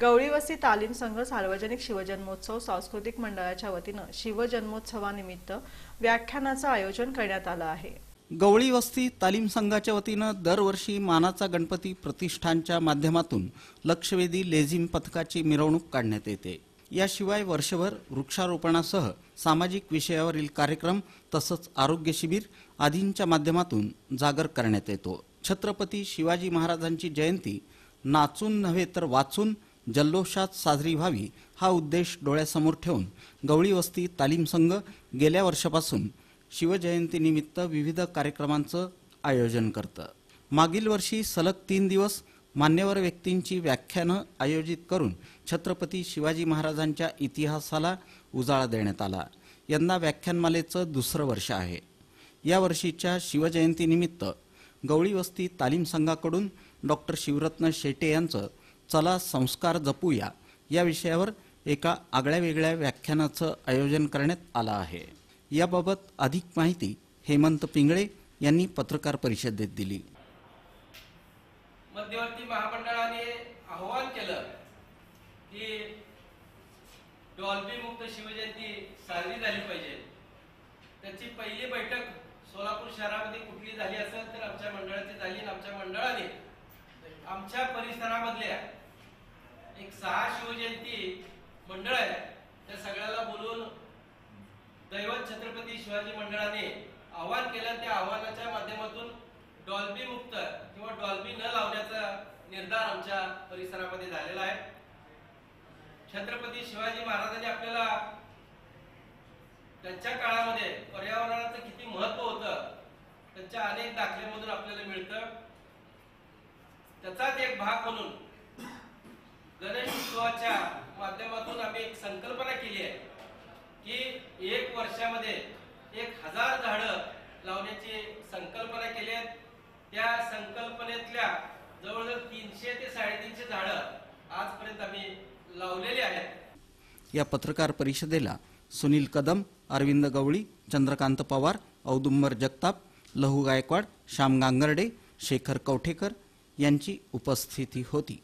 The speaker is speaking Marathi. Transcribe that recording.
गवळीवस्ती तालीम संघ सार्वजनिक शिवजन्मोत्सव सांस्कृतिक मंडळाच्या वतीने शिवजन्मोत्सवानिमित्त व्याख्यानाचे आयोजन करण्यात आले आहे। गवळीवस्ती तालीम संघाच्या वतीने दरवर्षी मानाचा गणपती प्रतिष्ठानच्या माध्यमातून लक्षवेधी लेझिम पथकाची मिरवणूक काढण्यात येते। याशिवाय वर्षभर वृक्षारोपणासह सामाजिक विषयावरील कार्यक्रम तसंच आरोग्य शिबिर आदींच्या माध्यमातून जागर करण्यात येतो। छत्रपती शिवाजी महाराजांची जयंती नाचून नव्हे तर वाचून जल्लोषात साजरी व्हावी हा उद्देश डोळ्यासमोर ठेवून गवळीवस्ती तालीम संघ गेल्या वर्षापासून शिवजयंतीनिमित्त विविध कार्यक्रमांचं आयोजन करतं। मागील वर्षी सलग 3 दिवस मान्यवर व्यक्तींची व्याख्यानं आयोजित करून छत्रपती शिवाजी महाराजांच्या इतिहासाला उजाळा देण्यात आला। यंदा व्याख्यानमालेचं दुसरं वर्ष आहे। या वर्षीच्या शिवजयंतीनिमित्त गवळीवस्ती तालीम संघाकडून डॉक्टर शिवरत्न शेटे यांचं चला संस्कार जपूया या विषयावर एका आगळ्यावेगळ्या व्याख्यानाचं आयोजन करण्यात आलं आहे। याबाबत अधिक माहिती हेमंत पिंगळे यांनी पत्रकार परिषदेत दिली। मध्यवर्ती महामंडळाने आवाहन केलं की डॉल्बी मुक्त शिवजयंती साजरी झाली पाहिजे। त्याची पहिली बैठक सोलापूर शहरामध्ये कुठली झाली असेल तर आमच्या मंडळाची झाली। आमच्या मंडळाने आमच्या परिसरामधल्या एक 6 शिवजयंती मंडळ आहे त्या सगळ्याला बोलून दैवत छत्रपती शिवाजी मंडळाने आवाहन केलं। त्या आवाहनाच्या माध्यमातून डॉल्बी मुक्त किंवा डॉल्बी न लावण्याचा निर्धार आमच्या परिसरामध्ये झालेला आहे। छत्रपती शिवाजी महाराजांनी आपल्याला त्यांच्या काळामध्ये पर्यावरणाचं किती महत्त्व होतं त्यांच्या अनेक दाखल्यांमधून आपल्याला मिळतं। त्याचाच एक भाग म्हणून गणेश उत्सवाच्या माध्यमातून आम्ही एक संकल्पना केली आहे की 1 वर्षामध्ये 1000 झाडं लावण्याची संकल्पना केली आहे। त्या संकल्पनेतल्या जवळजवळ 300 ते 350 झाडं आजपर्यंत आम्ही लावलेली आहेत। या पत्रकार परिषदेला सुनील कदम, अरविंद गवळी, चंद्रकांत पवार, औदुंबर जगताप, लहू गायकवाड, श्याम गांगर्डे, शेखर कवठेकर यांची उपस्थिती होती।